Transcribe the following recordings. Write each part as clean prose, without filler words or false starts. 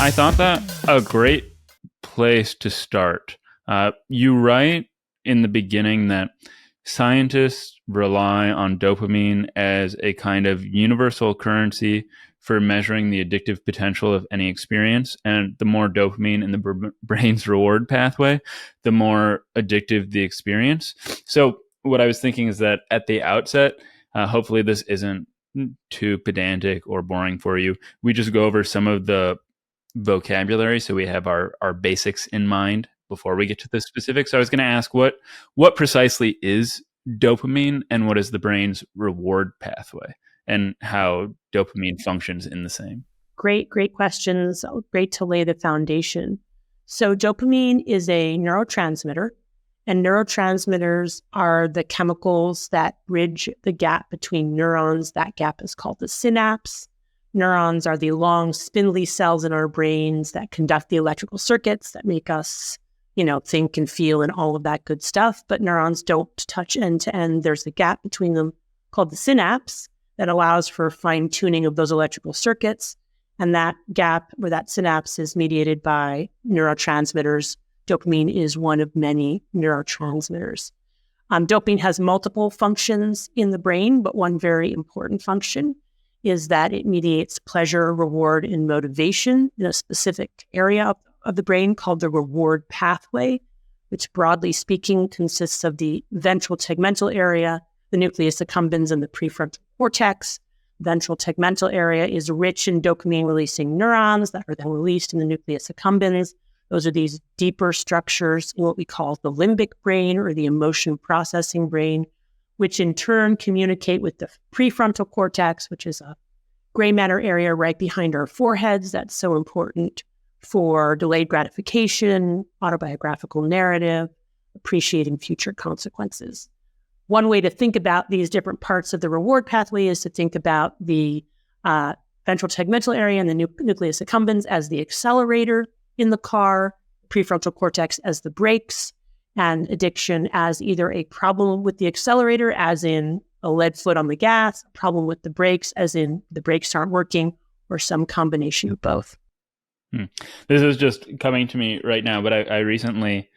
I thought that a great place to start. You write in the beginning that scientists rely on dopamine as a kind of universal currency for measuring the addictive potential of any experience. And the more dopamine in the brain's reward pathway, the more addictive the experience. So what I was thinking is that at the outset, hopefully this isn't too pedantic or boring for you. We just go over some of the vocabulary so we have our basics in mind before we get to the specifics. So I was going to ask what precisely is dopamine and what is the brain's reward pathway and how dopamine functions in the same. Great questions. Great to lay the foundation. So dopamine is a neurotransmitter, and neurotransmitters are the chemicals that bridge the gap between neurons. That gap is called the synapse. Neurons are the long, spindly cells in our brains that conduct the electrical circuits that make us, think and feel and all of that good stuff. But neurons don't touch end to end. There's a gap between them called the synapse that allows for fine-tuning of those electrical circuits. And that gap, or that synapse, is mediated by neurotransmitters. Dopamine is one of many neurotransmitters. Dopamine has multiple functions in the brain, but one very important function is that it mediates pleasure, reward, and motivation in a specific area of the brain called the reward pathway, which broadly speaking consists of the ventral tegmental area, the nucleus accumbens, and the prefrontal cortex. Ventral tegmental area is rich in dopamine-releasing neurons that are then released in the nucleus accumbens. Those are these deeper structures in what we call the limbic brain or the emotion processing brain, which in turn communicate with the prefrontal cortex, which is a gray matter area right behind our foreheads that's so important for delayed gratification, autobiographical narrative, appreciating future consequences. One way to think about these different parts of the reward pathway is to think about the ventral tegmental area and the nucleus accumbens as the accelerator in the car, prefrontal cortex as the brakes, and addiction as either a problem with the accelerator, as in a lead foot on the gas, a problem with the brakes, as in the brakes aren't working, or some combination of both. This is just coming to me right now, but I recently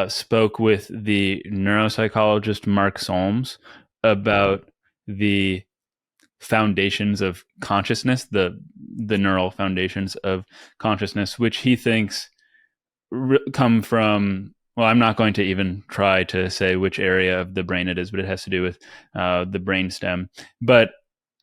spoke with the neuropsychologist Mark Solms about the foundations of consciousness, the neural foundations of consciousness, which he thinks come from, well, I'm not going to even try to say which area of the brain it is, but it has to do with the brainstem. But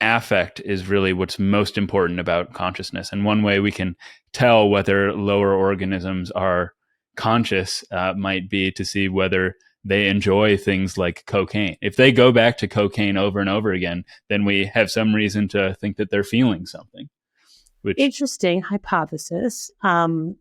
affect is really what's most important about consciousness. And one way we can tell whether lower organisms are conscious might be to see whether they enjoy things like cocaine. If they go back to cocaine over and over again, then we have some reason to think that they're feeling something. Interesting hypothesis. I'm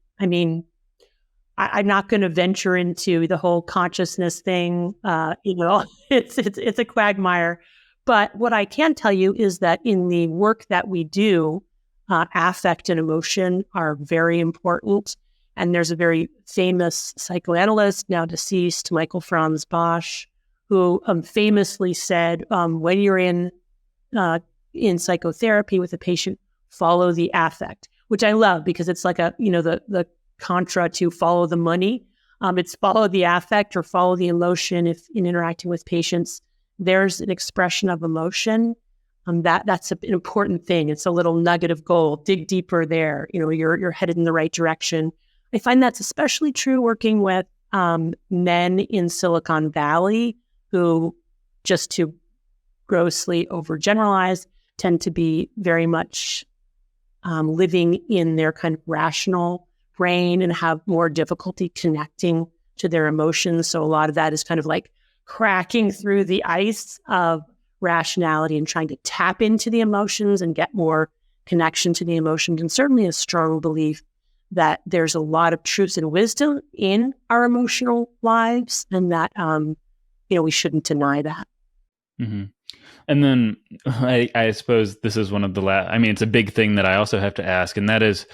not going to venture into the whole consciousness thing. It's a quagmire. But what I can tell you is that in the work that we do, affect and emotion are very important. And there's a very famous psychoanalyst, now deceased, Michael Franz Bosch, who famously said, when you're in psychotherapy with a patient, follow the affect, which I love because it's like the contra to follow the money. It's follow the affect or follow the emotion. If in interacting with patients, there's an expression of emotion. That's an important thing. It's a little nugget of gold. Dig deeper there. You're headed in the right direction. I find that's especially true working with men in Silicon Valley who, just to grossly overgeneralize, tend to be very much living in their kind of rational brain and have more difficulty connecting to their emotions. So a lot of that is kind of like cracking through the ice of rationality and trying to tap into the emotions and get more connection to the emotions. And certainly a strong belief that there's a lot of truth and wisdom in our emotional lives, and that we shouldn't deny that. Mm-hmm. And then I suppose this is one of the last. It's a big thing that I also have to ask, and that is,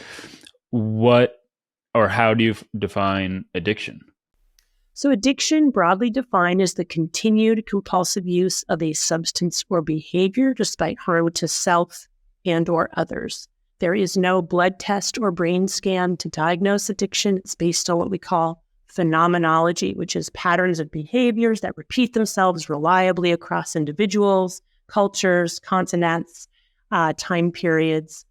what or how do you define addiction? So addiction, broadly defined, is the continued compulsive use of a substance or behavior despite harm to self and or others. There is no blood test or brain scan to diagnose addiction. It's based on what we call phenomenology, which is patterns of behaviors that repeat themselves reliably across individuals, cultures, continents, time periods.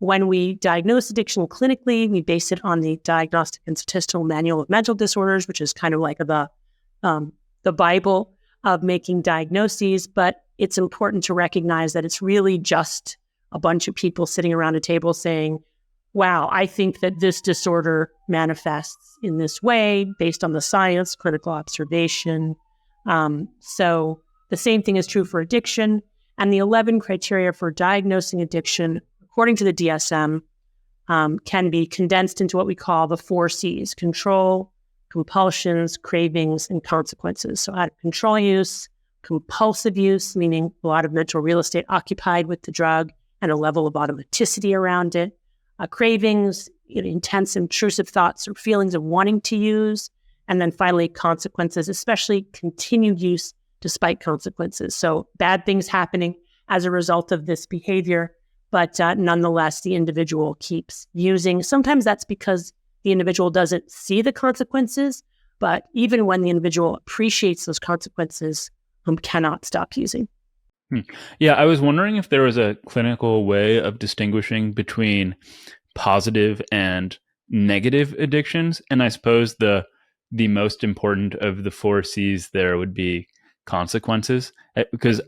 When we diagnose addiction clinically, we base it on the Diagnostic and Statistical Manual of Mental Disorders, which is kind of like the Bible of making diagnoses. But it's important to recognize that it's really just a bunch of people sitting around a table saying, wow, I think that this disorder manifests in this way based on the science, clinical observation. So the same thing is true for addiction. And the 11 criteria for diagnosing addiction, according to the DSM, can be condensed into what we call the 4 C's: control, compulsions, cravings, and consequences. So out of control use, compulsive use, meaning a lot of mental real estate occupied with the drug and a level of automaticity around it. Cravings, intense intrusive thoughts or feelings of wanting to use. And then finally, consequences, especially continued use despite consequences. So bad things happening as a result of this behavior, but nonetheless, the individual keeps using. Sometimes that's because the individual doesn't see the consequences, but even when the individual appreciates those consequences, cannot stop using. Yeah, I was wondering if there was a clinical way of distinguishing between positive and negative addictions. And I suppose the most important of the 4 C's there would be consequences, because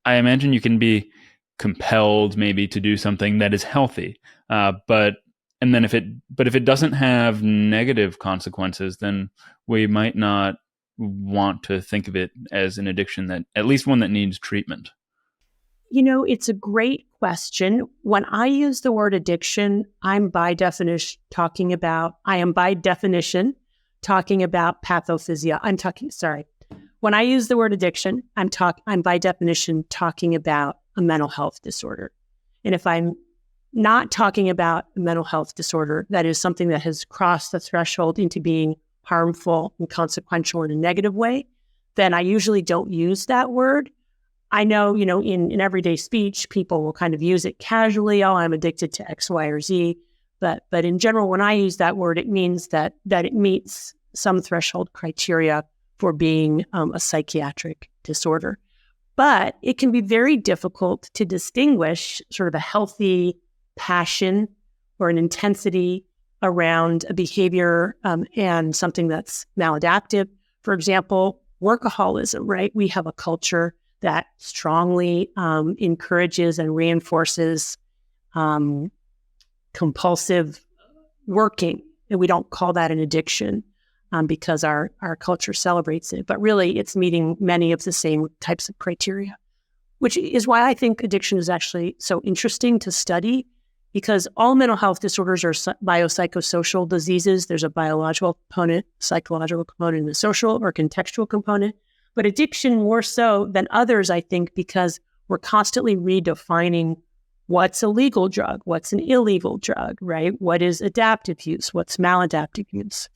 I imagine you can be compelled maybe to do something that is healthy, but if it doesn't have negative consequences, then we might not want to think of it as an addiction, that at least one that needs treatment. It's a great question. When I use the word addiction, I am by definition talking about pathophysia. When I use the word addiction, I'm by definition talking about a mental health disorder. And if I'm not talking about a mental health disorder, that is something that has crossed the threshold into being harmful and consequential in a negative way, then I usually don't use that word. I know, in everyday speech, people will kind of use it casually. Oh, I'm addicted to X, Y, or Z. But in general, when I use that word, it means that it meets some threshold criteria for being a psychiatric disorder. But it can be very difficult to distinguish sort of a healthy passion or an intensity around a behavior and something that's maladaptive. For example, workaholism, right? We have a culture that strongly encourages and reinforces compulsive working. And we don't call that an addiction because our culture celebrates it. But really, it's meeting many of the same types of criteria, which is why I think addiction is actually so interesting to study, because all mental health disorders are biopsychosocial diseases. There's a biological component, psychological component, and a social or contextual component. But addiction more so than others, I think, because we're constantly redefining what's a legal drug, what's an illegal drug, right? What is adaptive use, what's maladaptive use.